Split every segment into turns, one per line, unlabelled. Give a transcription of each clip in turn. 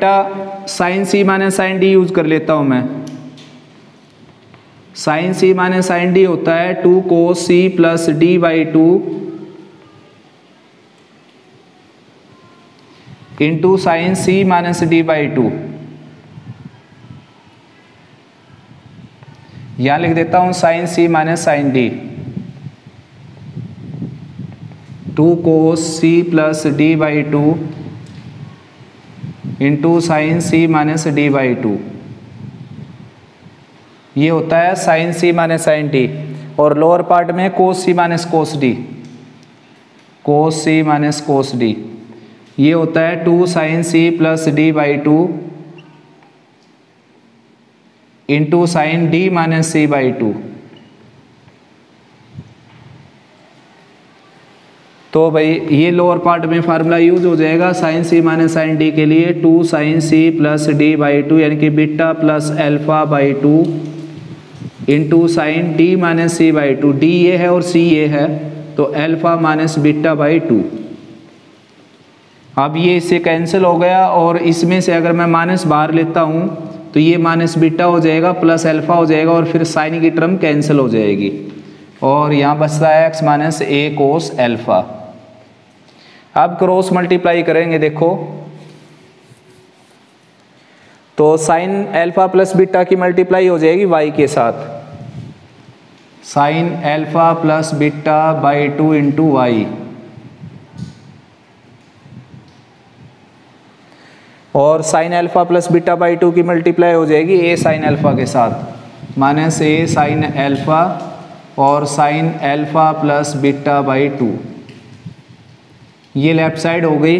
बेटा sine C minus sine D use कर लेता हूं मैं। Sine C minus sine D होता है 2 cos C plus D by 2 into sine C minus D by 2। यहां लिख देता हूं sine C minus sine D 2 cos C plus D by 2 into sine C minus D by 2। ये होता है sine C minus sine D. और lower part में cos C minus cos D, cos C minus cos D, ये होता है 2 sine C plus D by 2 into sine D minus C by 2। तो भाई ये लोअर पार्ट में फार्मूला यूज हो जाएगा sine C minus sine D के लिए 2 sine C plus D by 2 यानी कि beta plus alpha by 2 into sine D minus C by 2। D ये है और सी ये है तो अल्फा माइनस बीटा बाई 2। अब ये इससे कैंसिल हो गया और इसमें से अगर मैं माइनस बाहर लेता हूँ तो ये माइनस बीटा हो जाएगा प्लस अल्फा हो जाएगा और फिर साइन की टर्म कैंसिल हो जाएगी और यहाँ बचता है x minus a cos alpha. अब क्रॉस मल्टीप्लाई करेंगे देखो तो साइन अल्फा प्लस बीटा की मल्टीप्लाई हो जाएगी वाई के साथ, sine alpha plus beta by 2 into Y. और sine alpha plus beta by 2 की मल्टीप्लाई हो जाएगी ए साइन अल्फा के साथ माइनस ए साइन अल्फा और sine alpha plus beta by 2। ये लेफ्ट साइड हो गई।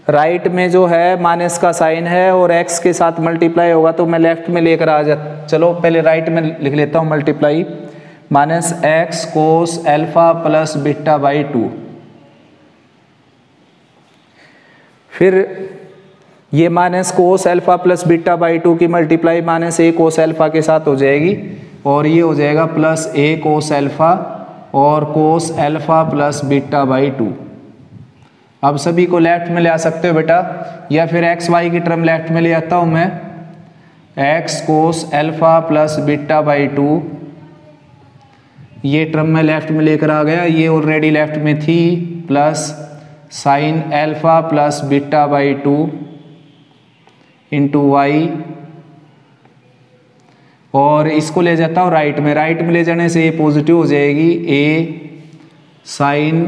राइट में जो है माइनस का साइन है और एक्स के साथ मल्टीप्लाई होगा तो मैं लेफ्ट में लेकर आ जा, चलो पहले राइट में लिख लेता हूँ multiply minus x cos alpha plus beta by 2। फिर ये minus cos alpha plus beta by 2 की multiply minus a cos alpha के साथ हो जाएगी और ये हो जाएगा प्लस ए कोस अल्फा और कोस अल्फा प्लस बीटा बाई 2। अब सभी को लेफ्ट में ले आ सकते हो बेटा या फिर एक्स वाई की टर्म लेफ्ट में ले आता हूँ मैं। X cos alpha plus beta by 2 ये टर्म मैं लेफ्ट में लेकर आ गया, ये ऑलरेडी लेफ्ट में थी plus sine alpha plus beta by 2 into Y और इसको ले जाता हूँ राइट में। राइट में ले जाने से ये पॉजिटिव हो जाएगी a sine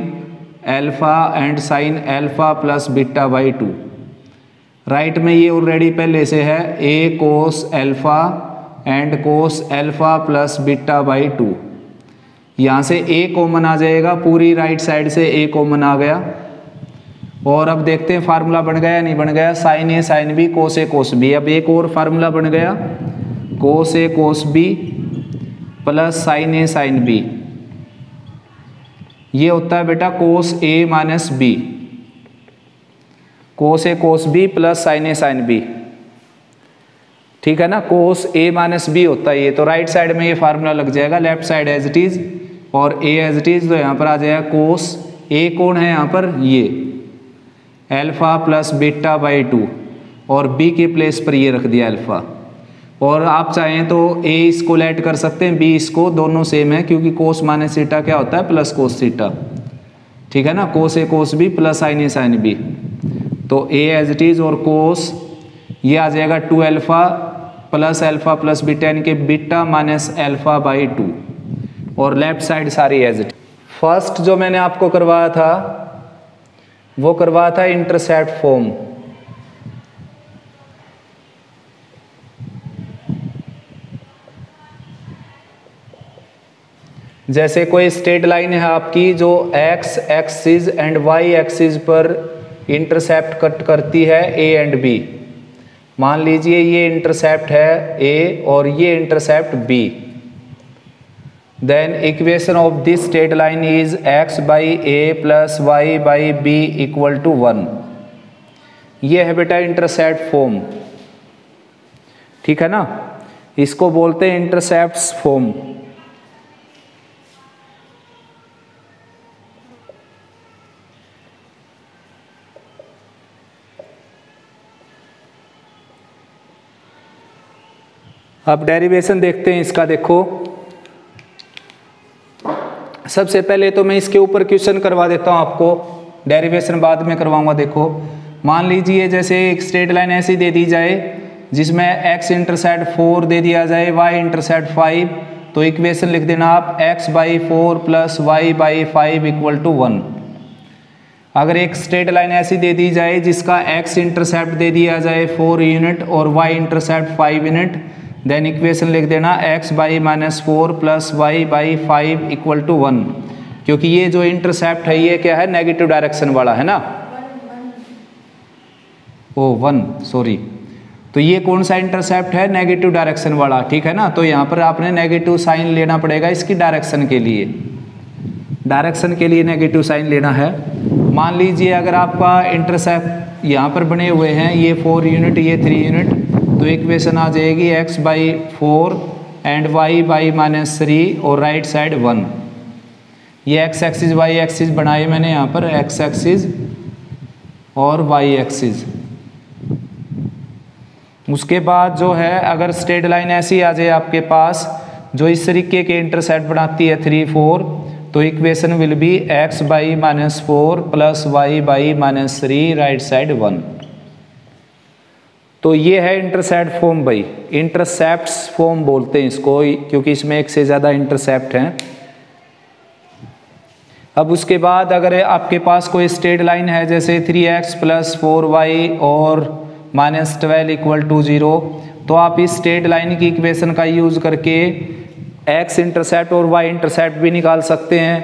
alpha and sine alpha plus beta by 2। Right में ये ऑलरेडी पहले से है a cos alpha and cos alpha plus beta by 2। यहाँ से ए कॉमन आ जाएगा, पूरी राइट साइड से ए कॉमन आ गया। और अब देखते हैं फार्मूला बन गया नहीं बन गया। साइन ए साइन बी कोस ए कोस बी। अब एक और फार्मूला बन गया कोस ए कोस बी प्लस साइन ए साइन बी। ये होता है बेटा कोस ए माइनस बी, कोस ए कोस बी प्लस साइन ए साइन बी। ठीक है ना, कोस ए माइनस बी होता है ये। तो राइट साइड में ये फार्मूला लग जाएगा, left side as it is और ए एज इट इज। तो यहाँ पर आ जाएगा कोस ए कौन है यहाँ पर, ये अल्फा प्लस बीटा बाई 2 और बी के प्लेस पर ये रख दिया अल्फा। और आप चाहें तो ए इसको ऐड कर सकते हैं, बी इसको, दोनों सेम है क्योंकि कोस माइनस थीटा क्या होता है प्लस कोस थीटा। ठीक है ना, कोस ए कोस बी प्लस साइन ए साइन बी। तो ए एज इट इज और कोस ये आ जाएगा 2 अल्फा प्लस बीटा यानी कि बीटा माइनस अल्फा बाई 2 और लेफ्ट साइड सारी एज इट। फर्स्ट जो मैंने आपको करवाया था वो करवाया था इंटरसेप्ट फॉर्म। जैसे कोई स्ट्रेट लाइन है आपकी जो X axis and Y axis पर इंटरसेप्ट कट करती है ए एंड बी। मान लीजिए ये इंटरसेप्ट है ए और ये intercept B. Then equation of this straight line is X by A plus Y by B equal to 1। ये है बेटा इंटरसेप्ट फॉर्म। ठीक है ना, इसको बोलते हैं इंटरसेप्ट फॉर्म। अब डेरिवेशन देखते हैं इसका। देखो सबसे पहले तो मैं इसके ऊपर क्वेश्चन करवा देता हूँ आपको, डेरिवेशन बाद में करवाऊंगा। देखो मान लीजिए जैसे एक स्ट्रेट लाइन ऐसी दे दी जाए जिसमें x इंटरसेप्ट 4 दे दिया जाए, y इंटरसेप्ट 5, तो इक्वेशन लिख देना आप x/4 plus y/5 equal to 1। अगर एक स्ट्रेट लाइन ऐसी दे दी जाए जिसका x इंटरसेप्ट दे दिया जाए 4 यूनिट और y intercept 5 unit, then equation लिख देना x/-4 plus y/5 equal to 1। क्योंकि ये जो इंटरसेप्ट है ये क्या है, नेगेटिव डायरेक्शन वाला है ना, 1 सॉरी। तो ये कौन सा इंटरसेप्ट है, नेगेटिव डायरेक्शन वाला, ठीक है ना। तो यहाँ पर आपने नेगेटिव साइन लेना पड़ेगा इसकी डायरेक्शन के लिए, डायरेक्शन के लिए नेगेटिव साइन लेना है। मान लीजिए अगर आपका इंटरसेप्ट यहाँ पर बने हुए हैं ये 4 यूनिट ये 3 यूनिट, तो इक्वेशन आ जाएगी x/4 एंड y/-3 और राइट साइड 1। ये x एक्सिस y एक्सिस बनाए मैंने यहाँ पर, x एक्सिस और y एक्सिस। उसके बाद जो है अगर स्ट्रेट लाइन ऐसी आ जाए आपके पास जो इस तरीके के इंटरसेप्ट बनाती है 3, 4, तो equation will be x/-4 plus y/-3 right side 1। तो ये है इंटरसेप्ट फॉर्म भाई, इंटरसेप्ट्स फॉर्म बोलते हैं इसको क्योंकि इसमें एक से ज़्यादा इंटरसेप्ट हैं। अब उसके बाद अगर आपके पास कोई स्ट्रेट लाइन है जैसे 3x प्लस 4y और -12 इक्वल टू 0, तो आप इस स्ट्रेट लाइन की इक्वेशन का यूज़ करके x इंटरसेप्ट और y इंटरसेप्ट भी निकाल सकते हैं।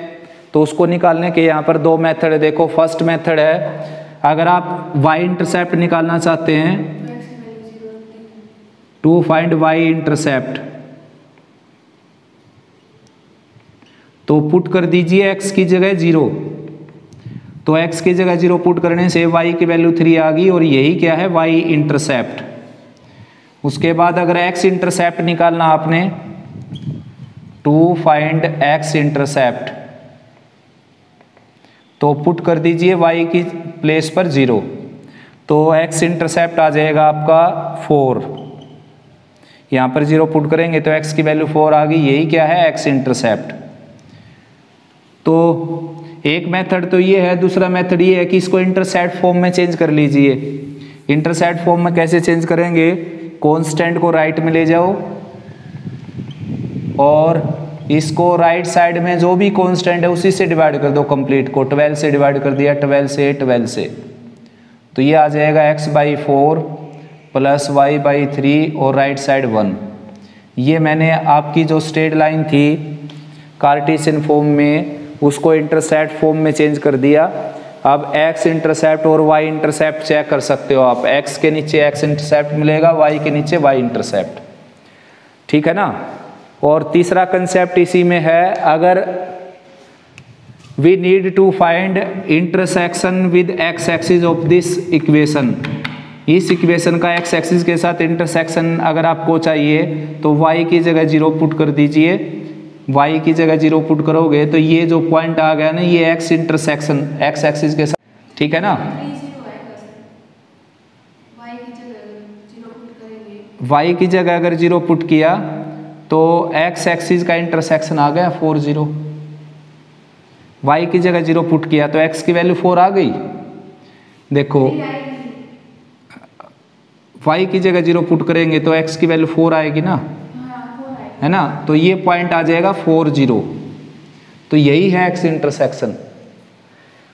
तो उसको निकालने के यहाँ पर 2 मेथड है। देखो फर्स्ट मेथड है, अगर आप y इंटरसेप्ट निकालना चाहते हैं टू फाइंड y इंटरसेप्ट, तो पुट कर दीजिए x की जगह 0। तो x की जगह 0 पुट करने से y की वैल्यू 3 आ गई और यही क्या है, y इंटरसेप्ट। उसके बाद अगर x इंटरसेप्ट निकालना आपने, टू फाइंड x इंटरसेप्ट, तो पुट कर दीजिए y की प्लेस पर 0, तो x इंटरसेप्ट आ जाएगा आपका 4। यहाँ पर 0 पुट करेंगे तो x की वैल्यू 4 आ गई, यही क्या है, x इंटरसेप्ट। तो एक मेथड तो ये है। दूसरा मेथड ये है कि इसको इंटरसेप्ट फॉर्म में चेंज कर लीजिए। इंटरसेप्ट फॉर्म में कैसे चेंज करेंगे, कांस्टेंट को राइट में ले जाओ और इसको राइट साइड में जो भी कांस्टेंट है उसी से डिवाइड कर दो, कंप्लीट को 12 से डिवाइड कर दिया, 12 से 12 से, तो ये आ जाएगा x/4 प्लस y/3 और राइट साइड 1। ये मैंने आपकी जो स्ट्रेट लाइन थी कार्टेशियन फॉर्म में उसको इंटरसेप्ट फॉर्म में चेंज कर दिया। अब x इंटरसेप्ट और y इंटरसेप्ट चेक कर सकते हो आप, x के नीचे x इंटरसेप्ट मिलेगा, y के नीचे y इंटरसेप्ट, ठीक है ना। और तीसरा कंसेप्ट इसी में है, अगर we need to find intersection with x axis of this equation, इस इक्वेशन का x एक्सिस के साथ इंटरसेक्शन अगर आपको चाहिए तो y की जगह 0 पुट कर दीजिए। y की जगह 0 पुट करोगे तो ये जो पॉइंट आ गया ना, ये x इंटरसेक्शन x एक्सिस के साथ, ठीक है ना। y की जगह अगर 0 पुट किया तो x एक्सिस का इंटरसेक्शन आ गया 4, 0। y की जगह 0 पुट किया तो x की वैल्यू 4 आ गई। देखो y की जगह 0 पुट करेंगे तो x की वैल्यू 4 आएगी ना, है ना। तो ये पॉइंट आ जाएगा 4, 0। तो यही है x इंटरसेक्शन।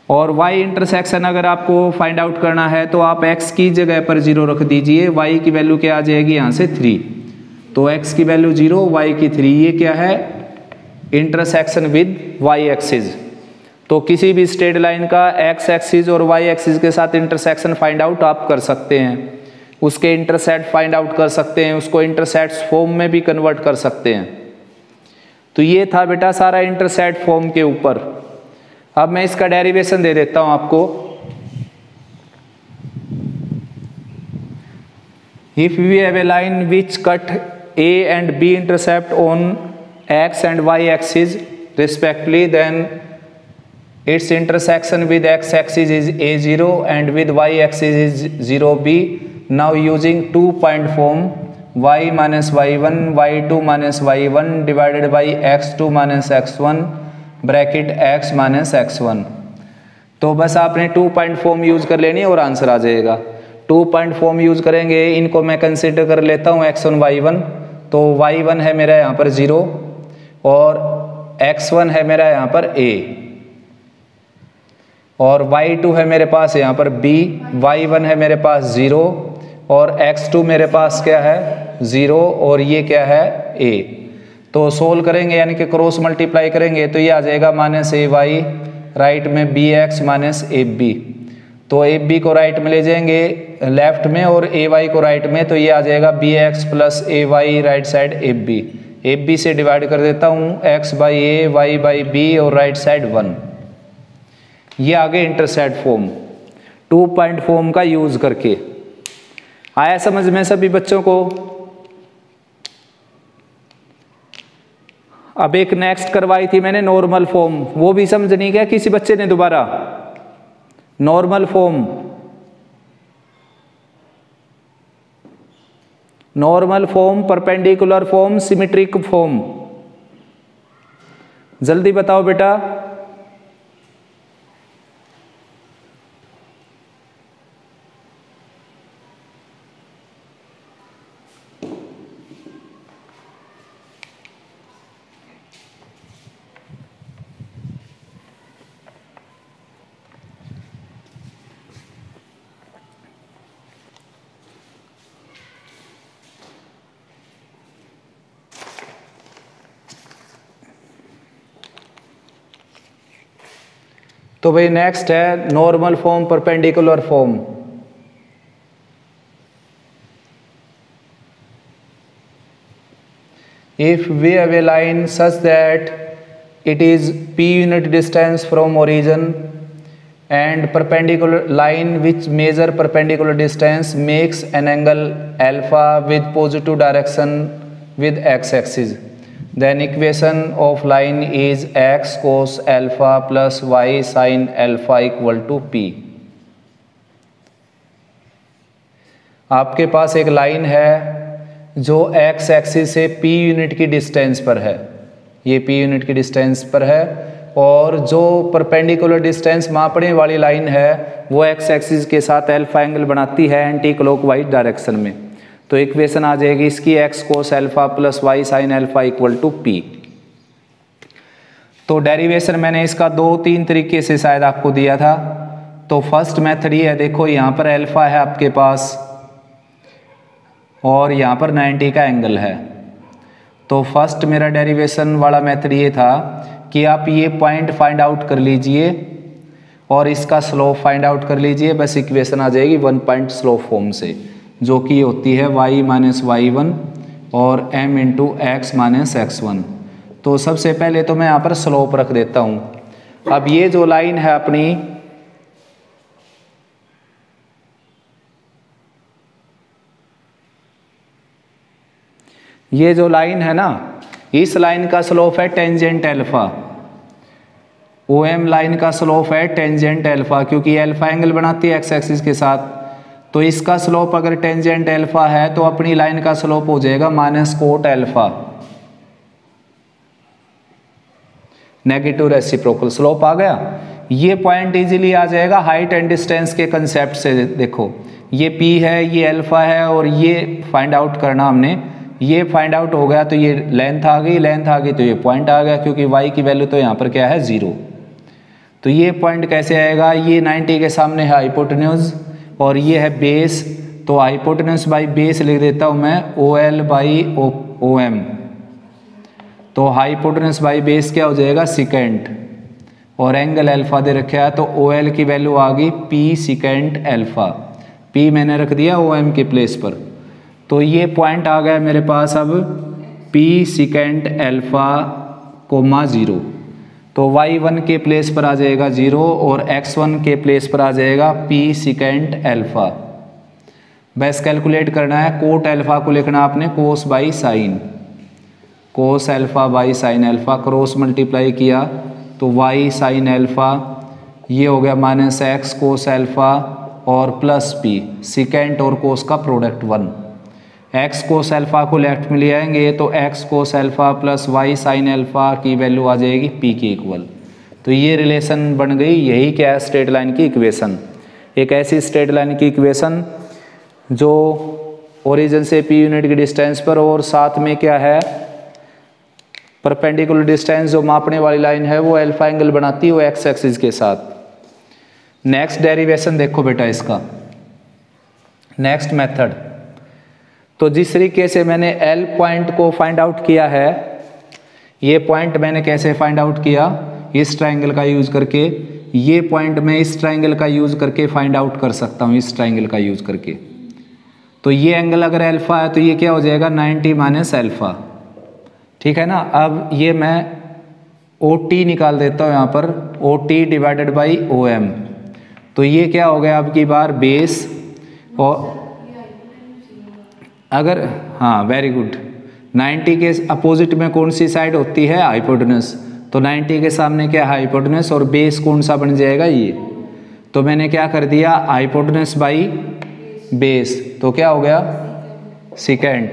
और y इंटरसेक्शन अगर आपको फाइंड आउट करना है तो आप x की जगह पर 0 रख दीजिए, y की वैल्यू क्या आ जाएगी यहाँ से 3, तो x की वैल्यू 0, y की 3। ये क्या है, इंटरसेक्शन विद y एक्सिस। तो किसी भी स्ट्रेट लाइन का x एक्सिस और y एक्सिस के साथ इंटरसेक्शन फाइंड आउट आप कर सकते हैं, उसके इंटरसेप्ट फाइंड आउट कर सकते हैं, उसको इंटरसेप्ट फॉर्म में भी कन्वर्ट कर सकते हैं। तो ये था बेटा सारा इंटरसेप्ट फॉर्म के ऊपर। अब मैं इसका डेरिवेशन दे देता हूं आपको। If we have a line which cut a and b intercept on x and y axis respectively, then its intersection with x axis is a0 and with y axis is 0b. Now using 2 point form, y minus y1 y2 minus y1 divided by x2 minus x1 bracket x minus x1। तो बस आपने 2 point form use कर लेनी और answer आ जाएगा। 2 point form use करेंगे, इनको मैं कंसिडर कर लेता हूँ x1 y1। तो y1 है मेरा यहाँ पर 0 और x1 है मेरा यहाँ पर a और y2 है मेरे पास यहाँ पर b, y1 है मेरे पास 0 और x2 मेरे पास क्या है 0 और ये क्या है a। तो सोल्व करेंगे यानी कि क्रॉस मल्टीप्लाई करेंगे तो ये आ जाएगा माइनस ए वाई, राइट में B X minus A B. तो ए बी को राइट में ले जाएंगे लेफ्ट में और ए वाई को राइट में, तो ये आ जाएगा B X plus A Y right side A B. A B से डिवाइड कर देता हूँ X by A Y by B और राइट साइड 1। ये आगे इंटरसेट फॉर्म 2 पॉइंट फॉर्म का यूज करके आया समझ में सभी बच्चों को। अब एक नेक्स्ट करवाई थी मैंने नॉर्मल फॉर्म, वो भी समझ नहीं गया किसी बच्चे ने दोबारा। Normal form, normal form, perpendicular form, symmetric form, जल्दी बताओ बेटा। तो भाई नेक्स्ट है normal form, perpendicular form. If we have a line such that it is p unit distance from origin and perpendicular line which measure perpendicular distance makes an angle alpha with positive direction with x axis, then equation of line is x cos alpha plus y sin alpha equal to p। आपके पास एक line है जो x axis से p unit की distance पर है, ये p unit की डिस्टेंस पर है, और जो परपेंडिकुलर डिस्टेंस मापने वाली लाइन है वो x एक्सिस के साथ अल्फा एंगल बनाती है एंटी क्लॉकवाइज डायरेक्शन में। तो इक्वेशन आ जाएगी इसकी x cos alpha plus y sin alpha equal to p। तो डेरिवेशन मैंने इसका 2-3 तरीके से शायद आपको दिया था। तो फर्स्ट मेथड ये है, देखो यहाँ पर अल्फा है आपके पास और यहाँ पर 90 का एंगल है। तो फर्स्ट मेरा डेरिवेशन वाला मेथड ये था कि आप ये पॉइंट फाइंड आउट कर लीजिए और इसका स्लोप फाइंड आउट कर लीजिए। बस इक्वेशन आ जाएगी 1 पॉइंट स्लोप फॉर्म से, जो कि होती है y माइनस y1 और m into x minus x1। तो सबसे पहले तो मैं यहाँ पर स्लोप रख देता हूँ। अब ये जो लाइन है अपनी, ये जो लाइन है ना, इस लाइन का स्लोप है टेंजेंट अल्फा। OM लाइन का स्लोप है टेंजेंट अल्फा, क्योंकि अल्फा एंगल बनाती है एक्स एक्सिस के साथ। तो इसका स्लोप अगर टेंजेंट अल्फा है तो अपनी लाइन का स्लोप हो जाएगा minus cot alpha, negative reciprocal slope आ गया। ये पॉइंट इजीली आ जाएगा हाइट एंड डिस्टेंस के कंसेप्ट से। देखो ये P है, ये अल्फा है और ये फाइंड आउट करना हमने, ये फाइंड आउट हो गया तो ये लेंथ आ गई, लेंथ आ गई तो ये पॉइंट आ गया, क्योंकि y की वैल्यू तो यहाँ पर क्या है 0। तो ये पॉइंट कैसे आएगा, ये 90 के सामने है हाइपोटेन्यूज और ये है बेस। तो हाइपोटेन्यूज बाई बेस लिख देता हूँ मैं OL बाई OM। तो हाइपोटेन्यूज बाई बेस क्या हो जाएगा सिकेंट, और एंगल अल्फा दे रखा है तो OL की वैल्यू आ गई P सिकेंट अल्फा। P मैंने रख दिया OM के प्लेस पर। तो ये पॉइंट आ गया मेरे पास अब P सिकेंट अल्फा कोमा 0। तो y1 के प्लेस पर आ जाएगा 0 और x1 के प्लेस पर आ जाएगा P सिकेंट अल्फा। बस कैलकुलेट करना है, कोट अल्फा को लिखना आपने cos by sine, cos alpha by sine alpha, cross multiply किया तो y साइन अल्फा, ये हो गया माइनस एक्स कोस अल्फा और प्लस P सिकेंट और कोस का प्रोडक्ट 1। एक्स कोस अल्फा को लेफ्ट में ले आएंगे तो x cos alpha plus y sine alpha की वैल्यू आ जाएगी पी के इक्वल। तो ये रिलेशन बन गई। यही क्या है, स्ट्रेट लाइन की इक्वेशन। एक ऐसी स्ट्रेट लाइन की इक्वेशन जो ओरिजिन से पी यूनिट की डिस्टेंस पर और साथ में क्या है, परपेंडिकुलर डिस्टेंस जो मापने वाली लाइन है वो अल्फा एंगल बनाती है वो एक्स एक्सिस के साथ। नेक्स्ट डेरिवेशन देखो बेटा इसका, नेक्स्ट मेथड। तो जिस तरीके से मैंने एल पॉइंट को फाइंड आउट किया है, ये पॉइंट मैंने कैसे फाइंड आउट किया, इस ट्राइंगल का यूज करके। ये पॉइंट मैं इस ट्राइंगल का यूज करके फाइंड आउट कर सकता हूँ, इस ट्राइंगल का यूज करके। तो ये एंगल अगर अल्फा है तो ये क्या हो जाएगा 90 माइनस अल्फा, ठीक है ना। अब ये मैं ओ टी निकाल देता हूँ यहाँ पर, O T divided by O M. तो ये क्या हो गया अब की बार बेस, और अगर हाँ वेरी गुड, 90 के अपोजिट में कौन सी साइड होती है, हाइपोटेनस। तो 90 के सामने क्या है, हाइपोटेनस, और बेस कौन सा बन जाएगा ये। तो मैंने क्या कर दिया, हाइपोटेनस बाई बेस, तो क्या हो गया सेकेंट।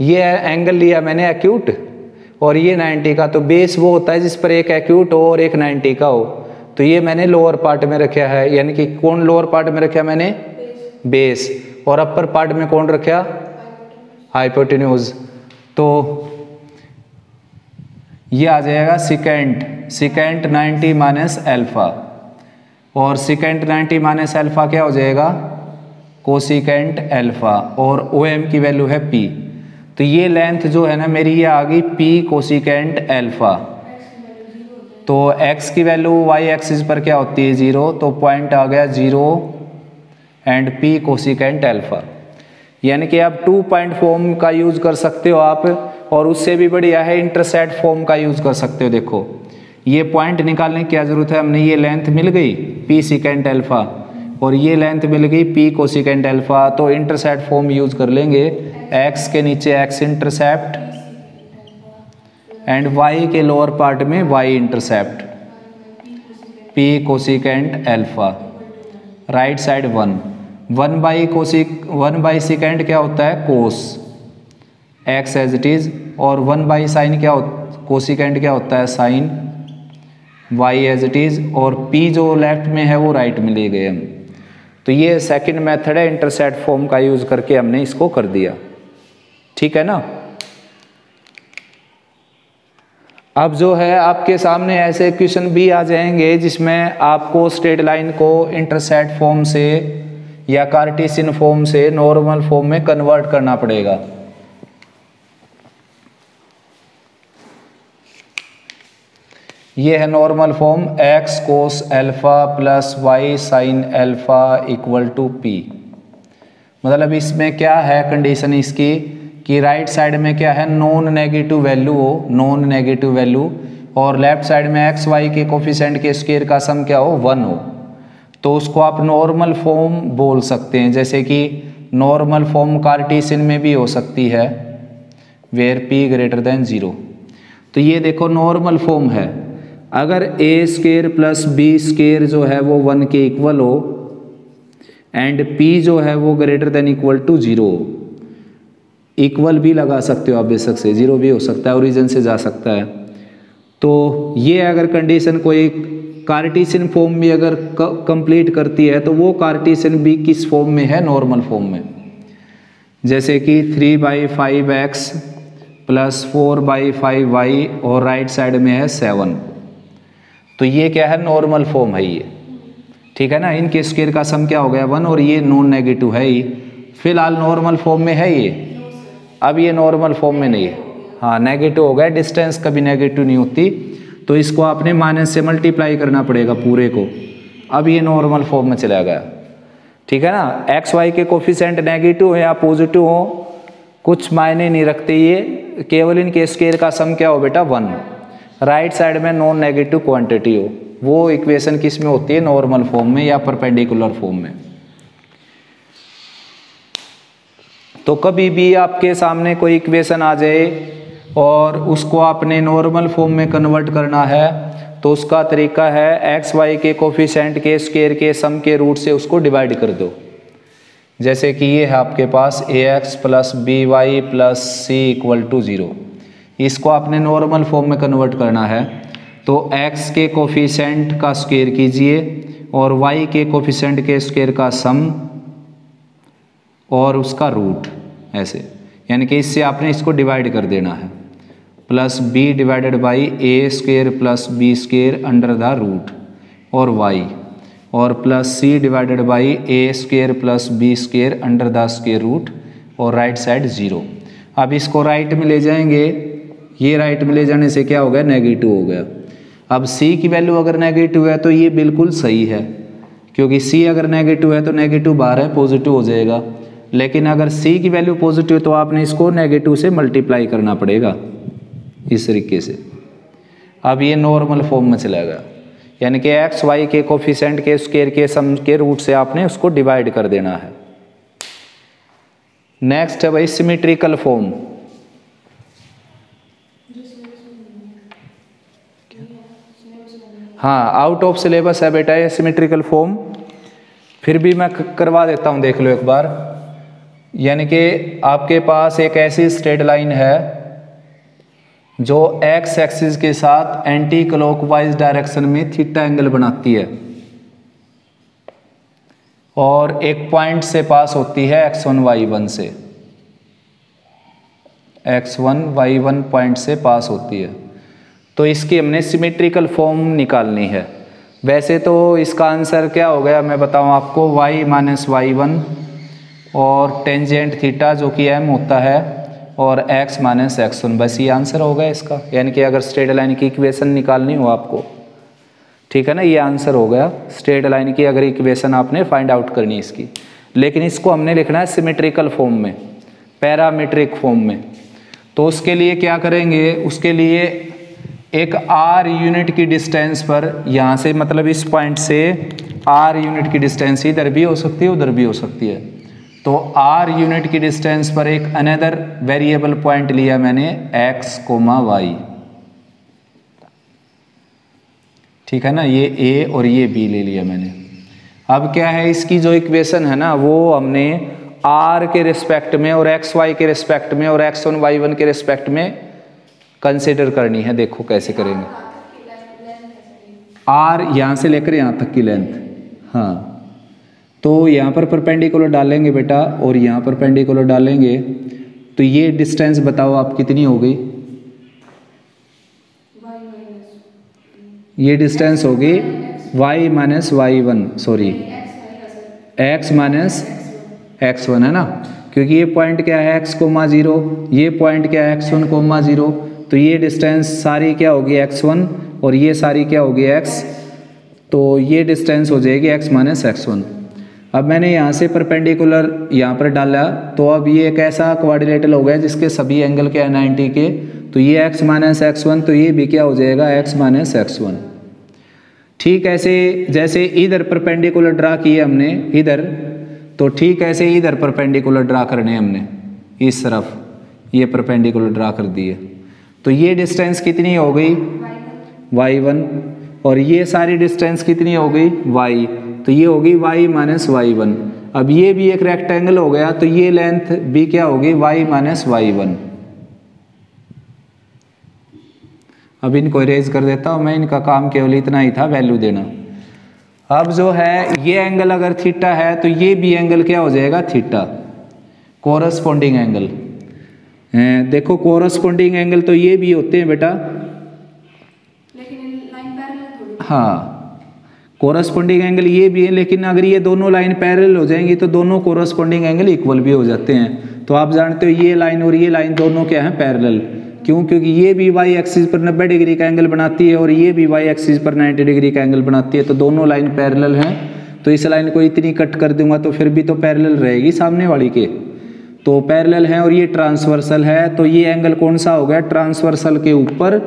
ये एंगल लिया मैंने एक्यूट और ये 90 का, तो बेस वो होता है जिस पर एक एक्यूट हो और एक 90 का हो। तो ये मैंने लोअर पार्ट में रखा है, यानी कि कौन लोअर पार्ट में रखा मैंने, बेस, और अपर पार्ट में कौन रखा, हाइपोटेन्यूज। तो ये आ जाएगा सेकेंट 90 माइनस अल्फा, और सेकेंट 90 माइनस अल्फा क्या हो जाएगा, कोसिकेंट अल्फा, और ओ एम की वैल्यू है पी। तो ये लेंथ जो है ना मेरी, ये आ गई पी कोसिकेंट अल्फा। तो x की वैल्यू y एक्सिस पर क्या होती है 0, तो पॉइंट आ गया 0 एंड p कोसिकेंट अल्फा। यानी कि आप 2 पॉइंट फॉर्म का यूज कर सकते हो आप, और उससे भी बढ़िया है इंटरसेप्ट फॉर्म का यूज कर सकते हो। देखो ये पॉइंट निकालने की क्या जरूरत है, हमने ये लेंथ मिल गई p सिकेंट अल्फा और ये लेंथ मिल गई p कोसिकेंट अल्फा। तो इंटरसेप्ट फॉर्म यूज कर लेंगे, x के नीचे x इंटरसेप्ट एंड y के लोअर पार्ट में y intercept, p cosecant alpha, right side 1 by secant क्या होता है cos x as it is, और 1 बाई साइन क्या कोसिकेंट क्या होता है sine y as it is, और p जो लेफ्ट में है वो राइट में ले गए हम। तो ये सेकंड मेथड है, इंटरसेप्ट फॉर्म का यूज करके हमने इसको कर दिया, ठीक है ना। अब जो है आपके सामने ऐसे क्वेश्चन भी आ जाएंगे जिसमें आपको स्ट्रेट लाइन को इंटरसेप्ट फॉर्म से या कार्टेशियन फॉर्म से नॉर्मल फॉर्म में कन्वर्ट करना पड़ेगा। ये है normal form, x cos alpha plus y sine alpha equal to p। मतलब इसमें क्या है कंडीशन इसकी कि राइट साइड में क्या है नॉन नेगेटिव वैल्यू हो, नॉन नेगेटिव वैल्यू, और लेफ्ट साइड में एक्स वाई के कोफिशिएंट के स्क्वायर का सम क्या हो 1 हो। तो उसको आप नॉर्मल फॉर्म बोल सकते हैं, जैसे कि नॉर्मल फॉर्म कार्टेशियन में भी हो सकती है वेयर p ग्रेटर देन 0। तो ये देखो नॉर्मल फॉर्म है, अगर a square plus b square जो है वो 1 के इक्वल हो एंड p जो है वो ग्रेटर देन इक्वल टू 0 हो, इक्वल भी लगा सकते हो आप बेशक से, 0 भी हो सकता है, ओरिजिन से जा सकता है। तो ये अगर कंडीशन कोई कार्टेशियन फॉर्म भी अगर कंप्लीट करती है तो वो कार्टेशियन भी किस फॉर्म में है, नॉर्मल फॉर्म में। जैसे कि 3/5x प्लस 4/5y और राइट साइड में है 7। तो ये क्या है नॉर्मल फॉर्म है ये, ठीक है ना। इनके स्क्वायर का सम क्या हो गया 1, और ये नॉन नेगेटिव है ही, फिलहाल नॉर्मल फॉर्म में है ये। अब ये नॉर्मल फॉर्म में नहीं है, हाँ नेगेटिव हो गया, डिस्टेंस कभी नेगेटिव नहीं होती, तो इसको आपने माइनस से मल्टीप्लाई करना पड़ेगा पूरे को। अब ये नॉर्मल फॉर्म में चला गया, ठीक है ना। एक्स वाई के कोफिशिएंट नेगेटिव हो या पॉजिटिव हो कुछ मायने नहीं रखते, ये केवल इनके स्क्वायर का सम क्या हो बेटा 1, राइट साइड में नॉन नेगेटिव क्वांटिटी हो। वो इक्वेशन किस में होती है, नॉर्मल फॉर्म में या परपेंडिकुलर फॉर्म में। तो कभी भी आपके सामने कोई इक्वेशन आ जाए और उसको आपने नॉर्मल फॉर्म में कन्वर्ट करना है तो उसका तरीका है एक्स वाई के कोफिशिएंट के स्क्वायर के सम के रूट से उसको डिवाइड कर दो। जैसे कि ये है आपके पास ax plus B Y plus C equal to 0। इसको आपने नॉर्मल फॉर्म में कन्वर्ट करना है, तो x के कोफिशिएंट का स्क्वायर कीजिए और y के कोफिशिएंट के स्क्वायर का सम और उसका रूट, ऐसे, यानी कि इससे आपने इसको डिवाइड कर देना है। Plus b divided by A square plus B square under the root और y, और plus c divided by A square plus B square under the square root और राइट साइड 0। अब इसको राइट में ले जाएंगे, ये राइट में ले जाने से क्या हो गया, नेगेटिव हो गया। अब c की वैल्यू अगर नेगेटिव है तो ये बिल्कुल सही है, क्योंकि c अगर नेगेटिव है तो नेगेटिव बाहर है, पॉजिटिव हो जाएगा। लेकिन अगर c की वैल्यू पॉजिटिव तो आपने इसको नेगेटिव से मल्टीप्लाई करना पड़ेगा इस तरीके से। अब ये नॉर्मल फॉर्म में चला गया, यानी कि एक्स वाई के कोफिशिएंट के स्क्वायर के सम के रूट से आपने उसको डिवाइड कर देना है। नेक्स्ट है भाई सिमेट्रिकल फॉर्म। हाँ, आउट ऑफ सिलेबस है बेटा ये सिमेट्रिकल फॉर्म, फिर भी मैं करवा देता हूँ, देख लो एक बार। यानी कि आपके पास एक ऐसी स्ट्रेट लाइन है जो एक्स एक्सिस के साथ एंटी क्लॉकवाइज डायरेक्शन में थीटा एंगल बनाती है और एक पॉइंट से पास होती है x1 y1 से, x1 y1 पॉइंट से पास होती है। तो इसकी हमने सिमेट्रिकल फॉर्म निकालनी है। वैसे तो इसका आंसर क्या हो गया मैं बताऊं आपको, y माइनस y1 और टेंजेंट थीटा जो कि m होता है और x माइनस x1, बस ये आंसर हो गया इसका। यानी कि अगर स्ट्रेट लाइन की इक्वेशन निकालनी हो आपको, ठीक है ना, ये आंसर हो गया स्ट्रेट लाइन की अगर इक्वेशन आपने फाइंड आउट करनी इसकी। लेकिन इसको हमने लिखना है सिमेट्रिकल फॉर्म में, पैरामीट्रिक फॉर्म में। तो उसके लिए क्या करेंगे, उसके लिए एक r यूनिट की डिस्टेंस पर, यहाँ से मतलब इस पॉइंट से r यूनिट की डिस्टेंस इधर भी हो सकती है उधर भी हो सकती है, तो r यूनिट की डिस्टेंस पर एक अनदर वेरिएबल पॉइंट लिया मैंने x, y, ठीक है ना, ये a और ये b ले लिया मैंने। अब क्या है, इसकी जो इक्वेशन है ना वो हमने r के रिस्पेक्ट में और x, y के रिस्पेक्ट में और x1, y1 के रिस्पेक्ट में कंसिडर करनी है। देखो कैसे करेंगे, r यहाँ से लेकर यहाँ तक की लेंथ, हाँ, तो यहाँ पर परपेंडिकुलर डालेंगे बेटा और यहाँ परपेंडिकुलर डालेंगे, तो ये डिस्टेंस बताओ आप कितनी हो गई, ये डिस्टेंस होगी y minus y1, sorry x minus x1 है ना, क्योंकि ये पॉइंट क्या है x, 0, ये पॉइंट क्या है x1, 0, तो ये डिस्टेंस सारी क्या होगी x1 और ये सारी क्या होगी x, तो ये डिस्टेंस हो जाएगी x माइनस x1। अब मैंने यहाँ से परपेंडिकुलर यहाँ पर डाला, तो अब ये एक ऐसा क्वाड्रिलेटरल हो गया जिसके सभी एंगल के 90 के, तो ये x माइनस x1, तो ये भी क्या हो जाएगा x माइनस x1। ठीक ऐसे जैसे इधर परपेंडिकुलर ड्रा किए हमने इधर, तो ठीक ऐसे इधर परपेंडिकुलर ड्रा करने हमने इस तरफ, ये परपेंडिकुलर ड्रा कर दिए, तो ये डिस्टेंस कितनी हो गई y1 और ये सारी डिस्टेंस कितनी हो गई y, तो ये होगी y माइनस y1। अब ये भी एक रेक्टेंगल हो गया, तो ये लेंथ भी क्या होगी y माइनस y1। अब इनको इरेज कर देता हूँ मैं, इनका काम केवल इतना ही था, वैल्यू देना। अब जो है ये एंगल अगर थीटा है तो ये भी एंगल क्या हो जाएगा थीटा, कोरस्पॉन्डिंग एंगल। देखो कोरस्पॉन्डिंग एंगल तो ये भी होते हैं बेटा, लेकिन लाइन पैरेलल थोड़ी, हाँ कोरस्पॉन्डिंग एंगल ये भी है, लेकिन अगर ये दोनों लाइन पैरेलल हो जाएंगी तो दोनों कोरस्पॉन्डिंग एंगल इक्वल भी हो जाते हैं। तो आप जानते हो ये लाइन और ये लाइन दोनों क्या है पैरेलल, क्यों, क्योंकि ये भी y एक्सिस पर 90 डिग्री का एंगल बनाती है और ये भी y एक्सिस पर 90 डिग्री का एंगल बनाती है, तो दोनों लाइन पैरेलल हैं। तो इस लाइन को इतनी कट कर दूंगा तो फिर भी तो पैरेलल रहेगी सामने वाली के, तो पैरेलल है और ये ट्रांसवर्सल है, तो ये एंगल कौन सा हो गया, ट्रांसवर्सल के ऊपर,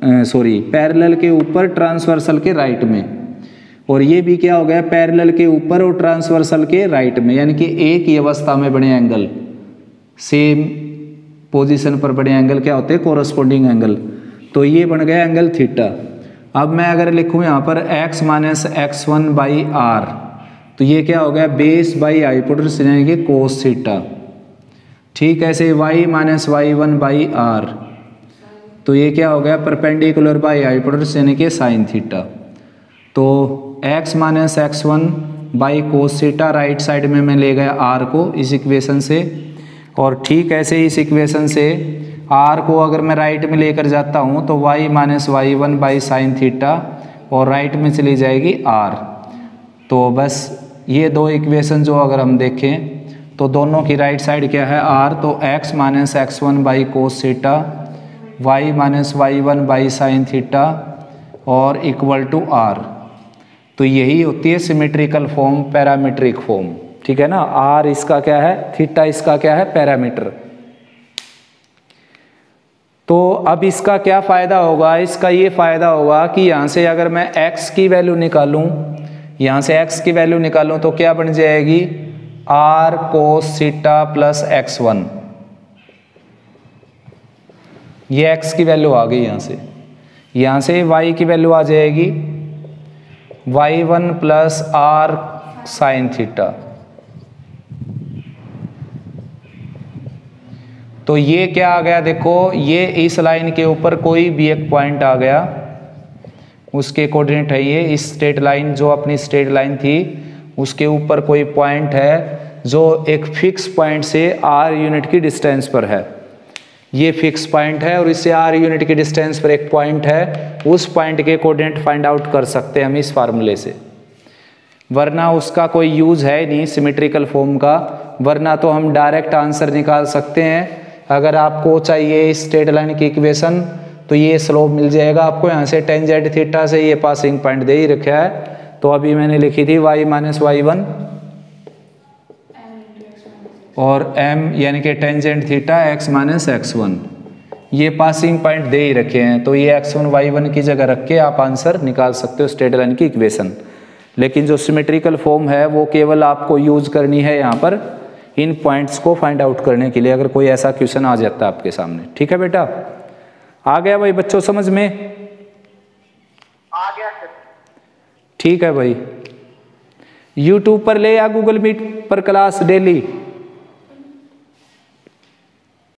सॉरी पैरेलल के ऊपर ट्रांसवर्सल के राइट में, और ये भी क्या हो गया पैरेलल के ऊपर और ट्रांसवर्सल के राइट में, यानी कि एक ही अवस्था में बने एंगल, सेम पोजीशन पर बने एंगल क्या होते हैं कोरस्पॉन्डिंग एंगल। तो ये बन गया एंगल थीटा। अब मैं अगर लिखूँ यहाँ पर x minus x1 by are, तो ये क्या हो गया, बेस बाई हाइपोटेनस यानी कि कोस थीटा। ठीक है, ऐसे y minus y1 by are, तो ये क्या हो गया, परपेंडिकुलर बाई हाइपोटेनस यानी कि साइन थीटा। तो x minus x1 by cos theta, right side में मैं ले गया r को इस इक्वेशन से, और ठीक ऐसे इस इक्वेशन से r को अगर मैं राइट में लेकर जाता हूँ तो y minus y1 by sine theta, और राइट में चली जाएगी r। तो बस ये दो इक्वेशन जो अगर हम देखें तो दोनों की राइट साइड क्या है, r, तो x minus x1 by cos theta, y minus y1 by sine theta और इक्वल टू r। तो यही होती है सिमेट्रिकल फॉर्म, पैरामीट्रिक फॉर्म। ठीक है ना, r इसका क्या है, थीटा इसका क्या है, पैरामीटर। तो अब इसका क्या फ़ायदा होगा, इसका ये फ़ायदा होगा कि यहाँ से अगर मैं x की वैल्यू निकालूँ, यहाँ से x की वैल्यू निकालूँ तो क्या बन जाएगी, r cos theta plus x1। ये x की वैल्यू आ गई यहाँ से y की वैल्यू आ जाएगी y1 plus r sine theta. तो ये क्या आ गया, देखो ये इस लाइन के ऊपर कोई भी एक पॉइंट आ गया, उसके कोऑर्डिनेट है ये, इस स्ट्रेट लाइन जो अपनी स्ट्रेट लाइन थी उसके ऊपर कोई पॉइंट है जो एक फिक्स पॉइंट से r यूनिट की डिस्टेंस पर है। ये फिक्स पॉइंट है और इससे r यूनिट की डिस्टेंस पर एक पॉइंट है, उस पॉइंट के कोऑर्डिनेट फाइंड आउट कर सकते हैं हम इस फार्मूले से, वरना उसका कोई यूज है नहीं सिमेट्रिकल फॉर्म का, वरना तो हम डायरेक्ट आंसर निकाल सकते हैं। अगर आपको चाहिए इस स्ट्रेट लाइन की इक्वेशन तो ये स्लोप मिल जाएगा आपको, यहाँ से टेन जेड थीटा से ये पासिंग पॉइंट दे ही रखा है, तो अभी मैंने लिखी थी y माइनस y1 और m यानी कि tangent theta x minus x1, ये पासिंग पॉइंट दे ही रखे हैं, तो ये x1 y1 की जगह रख के आप आंसर निकाल सकते हो स्ट्रेट लाइन की इक्वेशन। लेकिन जो सिमेट्रिकल फॉर्म है वो केवल आपको यूज करनी है यहाँ पर इन पॉइंट्स को फाइंड आउट करने के लिए, अगर कोई ऐसा क्वेश्चन आ जाता है आपके सामने। ठीक है बेटा, आ गया भाई बच्चों समझ में?
आ गया सर।
ठीक है भाई, YouTube पर ले या गूगल मीट पर क्लास डेली?